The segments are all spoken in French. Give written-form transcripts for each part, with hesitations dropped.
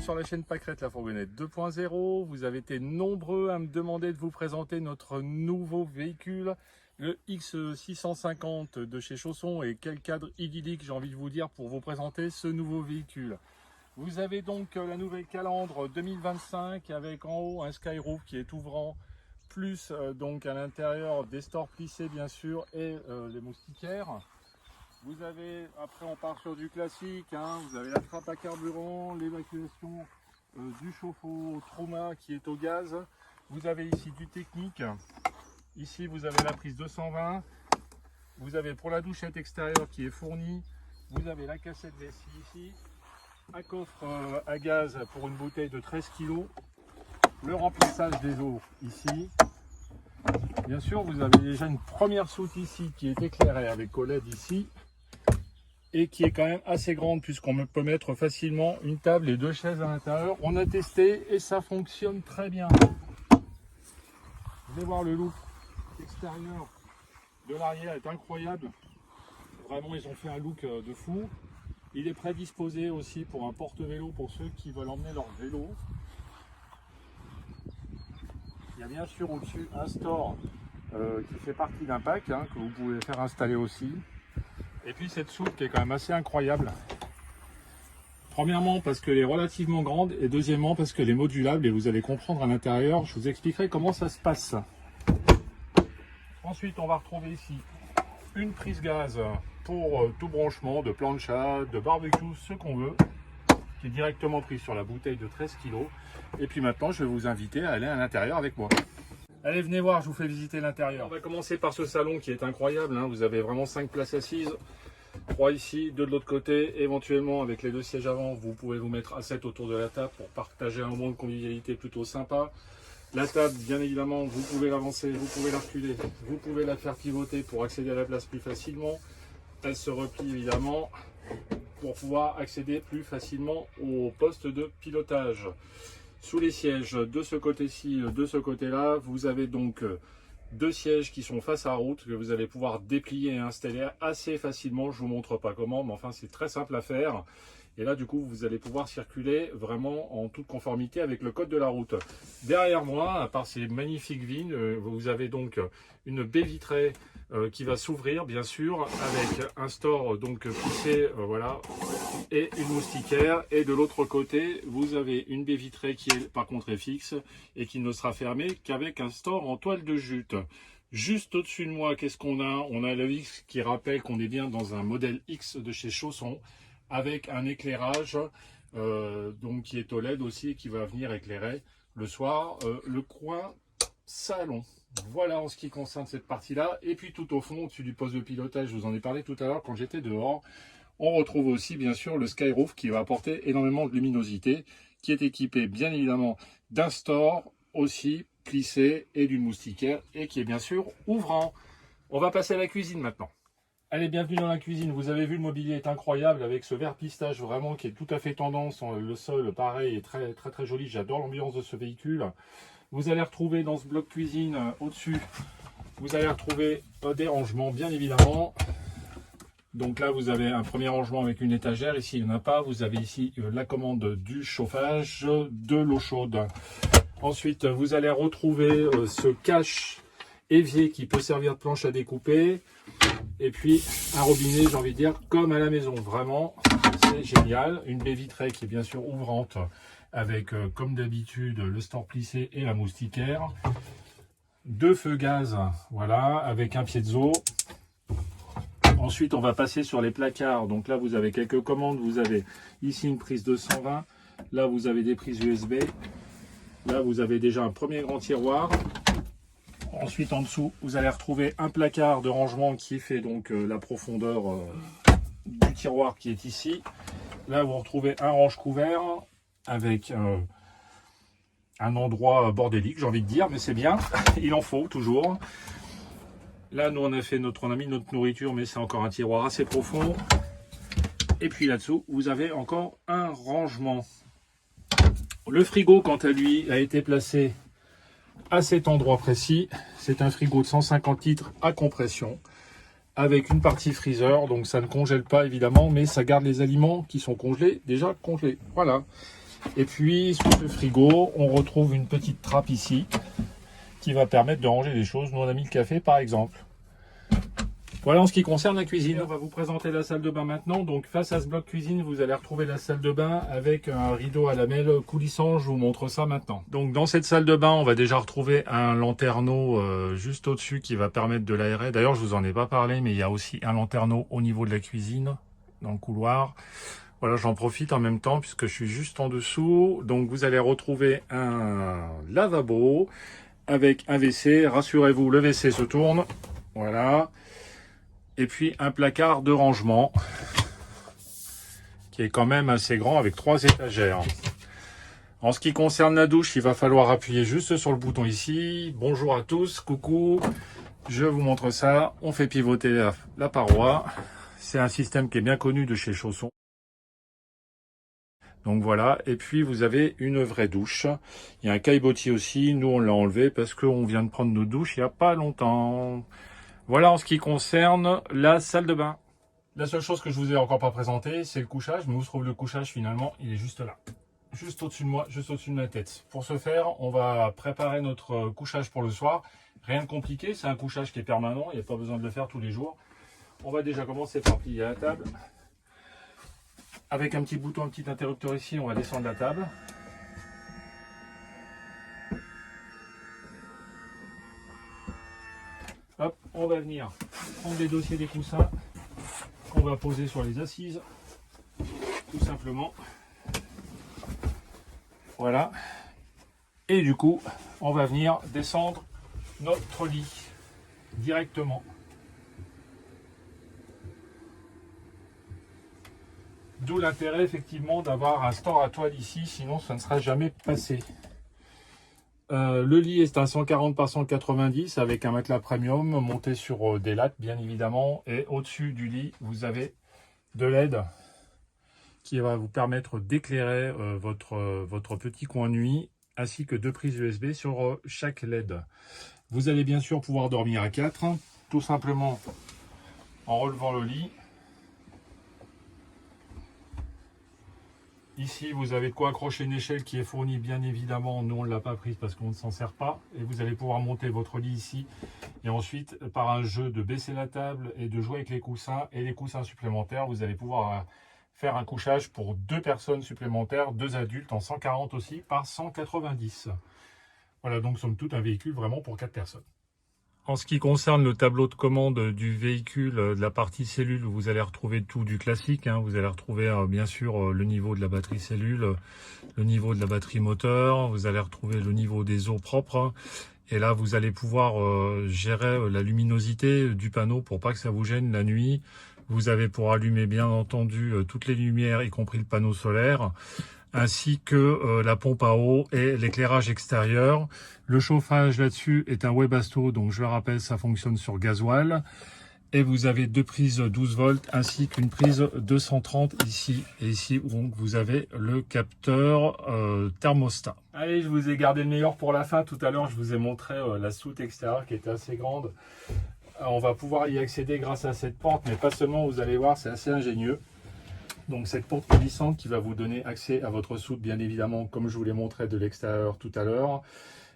sur la chaîne Pâquerette la fourgonnette 2.0. Vous avez été nombreux à me demander de vous présenter notre nouveau véhicule, le X650 de chez Chausson. Et quel cadre idyllique, j'ai envie de vous dire, pour vous présenter ce nouveau véhicule. Vous avez donc la nouvelle calandre 2025 avec en haut un Skyroof qui est ouvrant, plus donc à l'intérieur des stores plissés bien sûr et les moustiquaires. Vous avez, après on part sur du classique, hein, vous avez la trappe à carburant, l'évacuation du chauffe-eau trauma qui est au gaz. Vous avez ici du technique, ici vous avez la prise 220, vous avez pour la douchette extérieure qui est fournie, vous avez la cassette vessie ici, un coffre à gaz pour une bouteille de 13 kg, le remplissage des eaux ici. Bien sûr vous avez déjà une première soute ici qui est éclairée avec OLED ici, et qui est quand même assez grande puisqu'on peut mettre facilement une table et deux chaises à l'intérieur. On a testé et ça fonctionne très bien. Vous allez voir le look extérieur de l'arrière est incroyable. Vraiment ils ont fait un look de fou. Il est prédisposé aussi pour un porte-vélo pour ceux qui veulent emmener leur vélo. Il y a bien sûr au-dessus un store qui fait partie d'un pack hein, que vous pouvez faire installer aussi. Et puis cette soute qui est quand même assez incroyable. Premièrement parce qu'elle est relativement grande et deuxièmement parce qu'elle est modulable et vous allez comprendre à l'intérieur, je vous expliquerai comment ça se passe. Ensuite on va retrouver ici une prise gaz pour tout branchement de plancha, de barbecue, ce qu'on veut, qui est directement prise sur la bouteille de 13 kg. Et puis maintenant je vais vous inviter à aller à l'intérieur avec moi. Allez, venez voir, je vous fais visiter l'intérieur. On va commencer par ce salon qui est incroyable, hein. Vous avez vraiment 5 places assises, 3 ici, 2 de l'autre côté. Éventuellement, avec les 2 sièges avant, vous pouvez vous mettre à 7 autour de la table pour partager un moment de convivialité plutôt sympa. La table, bien évidemment, vous pouvez l'avancer, vous pouvez la reculer, vous pouvez la faire pivoter pour accéder à la place plus facilement. Elle se replie évidemment pour pouvoir accéder plus facilement au poste de pilotage. Sous les sièges de ce côté-ci, de ce côté-là, vous avez donc 2 sièges qui sont face à la route que vous allez pouvoir déplier et installer assez facilement. Je ne vous montre pas comment, mais enfin c'est très simple à faire. Et là du coup vous allez pouvoir circuler vraiment en toute conformité avec le code de la route. Derrière moi, à part ces magnifiques vignes, vous avez donc une baie vitrée qui va s'ouvrir bien sûr avec un store donc plissé voilà, et une moustiquaire. Et de l'autre côté vous avez une baie vitrée qui est par contre fixe et qui ne sera fermée qu'avec un store en toile de jute. Juste au-dessus de moi, qu'est-ce qu'on a? On a le X qui rappelle qu'on est bien dans un modèle X de chez Chausson, avec un éclairage donc qui est OLED aussi, qui va venir éclairer le soir le coin salon. Voilà en ce qui concerne cette partie-là. Et puis tout au fond, au-dessus du poste de pilotage, je vous en ai parlé tout à l'heure quand j'étais dehors, on retrouve aussi bien sûr le Skyroof qui va apporter énormément de luminosité, qui est équipé bien évidemment d'un store aussi plissé et d'une moustiquaire et qui est bien sûr ouvrant. On va passer à la cuisine maintenant. Allez, bienvenue dans la cuisine. Vous avez vu, le mobilier est incroyable avec ce verre pistache vraiment qui est tout à fait tendance. Le sol, pareil, est très très très joli. J'adore l'ambiance de ce véhicule. Vous allez retrouver dans ce bloc cuisine au-dessus, vous allez retrouver des rangements bien évidemment. Donc là, vous avez un premier rangement avec une étagère. Ici, il n'y en a pas. Vous avez ici la commande du chauffage, de l'eau chaude. Ensuite, vous allez retrouver ce cache évier qui peut servir de planche à découper. Et puis un robinet, j'ai envie de dire, comme à la maison. Vraiment, c'est génial. Une baie vitrée qui est bien sûr ouvrante avec, comme d'habitude, le store plissé et la moustiquaire. 2 feux gaz, voilà, avec un piezo. Ensuite, on va passer sur les placards. Donc là, vous avez quelques commandes. Vous avez ici une prise 220. Là, vous avez des prises USB. Là, vous avez déjà un premier grand tiroir. Ensuite, en dessous, vous allez retrouver un placard de rangement qui fait donc la profondeur du tiroir qui est ici. Là, vous retrouvez un range-couvert avec un endroit bordélique, j'ai envie de dire, mais c'est bien, il en faut toujours. Là, nous, on a mis notre nourriture, mais c'est encore un tiroir assez profond. Et puis là-dessous, vous avez encore un rangement. Le frigo, quant à lui, a été placé à cet endroit précis. C'est un frigo de 150 litres à compression avec une partie freezer, donc ça ne congèle pas évidemment, mais ça garde les aliments qui sont congelés, déjà congelés. Voilà. Et puis sous ce frigo, on retrouve une petite trappe ici qui va permettre de ranger des choses. Nous on a mis le café par exemple. Voilà en ce qui concerne la cuisine. On va vous présenter la salle de bain maintenant. Donc face à ce bloc cuisine, vous allez retrouver la salle de bain avec un rideau à lamelles coulissant. Je vous montre ça maintenant. Donc dans cette salle de bain, on va déjà retrouver un lanterneau juste au-dessus qui va permettre de l'aérer. D'ailleurs, je vous en ai pas parlé, mais il y a aussi un lanterneau au niveau de la cuisine, dans le couloir. Voilà, j'en profite en même temps puisque je suis juste en dessous. Donc vous allez retrouver un lavabo avec un WC. Rassurez-vous, le WC se tourne. Voilà. Et puis un placard de rangement qui est quand même assez grand avec 3 étagères. En ce qui concerne la douche, il va falloir appuyer juste sur le bouton ici. Bonjour à tous, coucou. Je vous montre ça. On fait pivoter la paroi. C'est un système qui est bien connu de chez Chausson. Donc voilà, et puis vous avez une vraie douche. Il y a un caillebotis aussi. Nous on l'a enlevé parce qu'on vient de prendre nos douches il n'y a pas longtemps. Voilà en ce qui concerne la salle de bain. La seule chose que je vous ai encore pas présentée, c'est le couchage. Mais où se trouve le couchage finalement? Il est juste là. Juste au-dessus de moi, juste au-dessus de ma tête. Pour ce faire, on va préparer notre couchage pour le soir. Rien de compliqué, c'est un couchage qui est permanent. Il n'y a pas besoin de le faire tous les jours. On va déjà commencer par plier la table. Avec un petit bouton, un petit interrupteur ici, on va descendre la table. Hop, on va venir prendre les dossiers des coussins qu'on va poser sur les assises, tout simplement. Voilà. Et du coup, on va venir descendre notre lit directement. D'où l'intérêt effectivement d'avoir un store à toile ici, sinon ça ne sera jamais passé. Le lit est un 140 par 190 avec un matelas premium monté sur des lattes bien évidemment. Et au-dessus du lit, vous avez de LED qui va vous permettre d'éclairer votre petit coin nuit, ainsi que 2 prises USB sur chaque LED. Vous allez bien sûr pouvoir dormir à 4, tout simplement en relevant le lit. Ici, vous avez de quoi accrocher une échelle qui est fournie, bien évidemment. Nous, on ne l'a pas prise parce qu'on ne s'en sert pas. Et vous allez pouvoir monter votre lit ici. Et ensuite, par un jeu de baisser la table et de jouer avec les coussins et les coussins supplémentaires, vous allez pouvoir faire un couchage pour 2 personnes supplémentaires, 2 adultes en 140 aussi par 190. Voilà, donc somme toute un véhicule vraiment pour 4 personnes. En ce qui concerne le tableau de commande du véhicule, de la partie cellule, vous allez retrouver tout du classique. Vous allez retrouver bien sûr le niveau de la batterie cellule, le niveau de la batterie moteur, vous allez retrouver le niveau des eaux propres. Et là, vous allez pouvoir gérer la luminosité du panneau pour pas que ça vous gêne la nuit. Vous avez pour allumer bien entendu toutes les lumières, y compris le panneau solaire, ainsi que la pompe à eau et l'éclairage extérieur. Le chauffage là-dessus est un Webasto, donc je le rappelle, ça fonctionne sur gasoil. Et vous avez 2 prises 12 volts ainsi qu'une prise 230 ici. Et ici, donc, vous avez le capteur thermostat. Allez, je vous ai gardé le meilleur pour la fin. Tout à l'heure, je vous ai montré la soute extérieure qui était assez grande. On va pouvoir y accéder grâce à cette porte, mais pas seulement, vous allez voir, c'est assez ingénieux. Donc cette porte glissante qui va vous donner accès à votre soute, bien évidemment, comme je vous l'ai montré de l'extérieur tout à l'heure.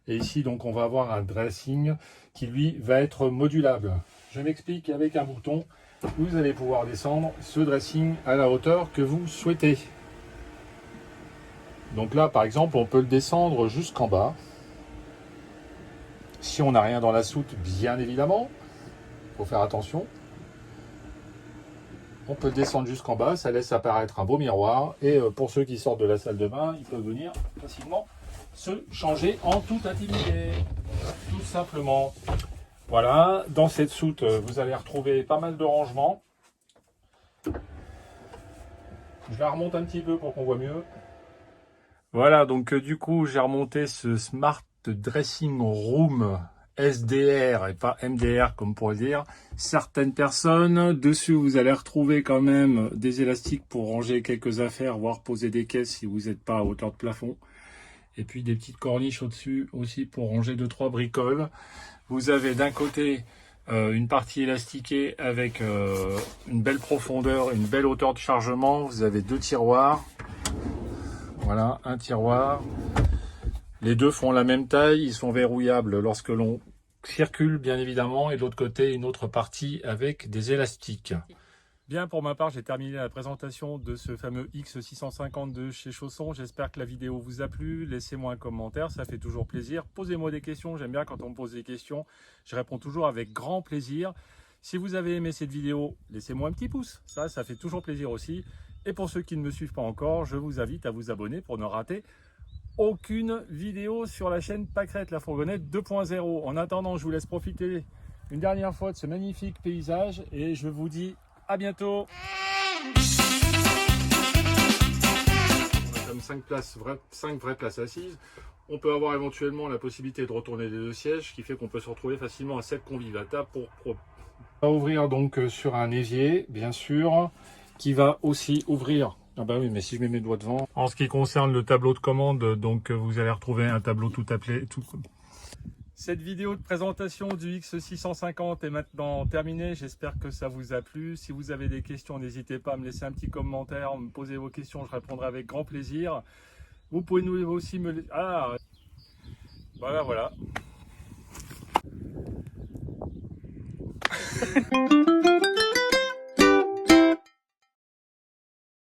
Et ici, donc, on va avoir un dressing qui, lui, va être modulable. Je m'explique, avec un bouton, vous allez pouvoir descendre ce dressing à la hauteur que vous souhaitez. Donc là, par exemple, on peut le descendre jusqu'en bas. Si on n'a rien dans la soute, bien évidemment, il faut faire attention. On peut descendre jusqu'en bas, ça laisse apparaître un beau miroir. Et pour ceux qui sortent de la salle de bain, ils peuvent venir facilement se changer en toute intimité. Tout simplement. Voilà, dans cette soute, vous allez retrouver pas mal de rangements. Je la remonte un petit peu pour qu'on voit mieux. Voilà, donc du coup, j'ai remonté ce Smart Dressing Room SDR et pas MDR comme pour le dire. Certaines personnes, dessus vous allez retrouver quand même des élastiques pour ranger quelques affaires, voire poser des caisses si vous n'êtes pas à hauteur de plafond. Et puis des petites corniches au-dessus aussi pour ranger 2-3 bricoles. Vous avez d'un côté une partie élastiquée avec une belle profondeur, une belle hauteur de chargement. Vous avez 2 tiroirs. Voilà, un tiroir. Les deux font la même taille, ils sont verrouillables lorsque l'on circule bien évidemment, et de l'autre côté une autre partie avec des élastiques. Bien, pour ma part, j'ai terminé la présentation de ce fameux X650 de chez Chausson. J'espère que la vidéo vous a plu. Laissez-moi un commentaire, ça fait toujours plaisir. Posez-moi des questions, j'aime bien quand on me pose des questions. Je réponds toujours avec grand plaisir. Si vous avez aimé cette vidéo, laissez-moi un petit pouce. Ça fait toujours plaisir aussi. Et pour ceux qui ne me suivent pas encore, je vous invite à vous abonner pour ne rater aucune vidéo sur la chaîne Pâquerette, la fourgonnette 2.0. En attendant, je vous laisse profiter une dernière fois de ce magnifique paysage et je vous dis à bientôt. On a comme 5 vraies places assises. On peut avoir éventuellement la possibilité de retourner les deux sièges, ce qui fait qu'on peut se retrouver facilement à 7 convives à table pour... On va ouvrir donc sur un évier, bien sûr, qui va aussi ouvrir. Ah bah oui, mais si je mets mes doigts devant. En ce qui concerne le tableau de commande, donc vous allez retrouver un tableau tout appelé. Cette vidéo de présentation du X650 est maintenant terminée. J'espère que ça vous a plu. Si vous avez des questions, n'hésitez pas à me laisser un petit commentaire, me poser vos questions, je répondrai avec grand plaisir. Vous pouvez nous aussi me... Ah, voilà.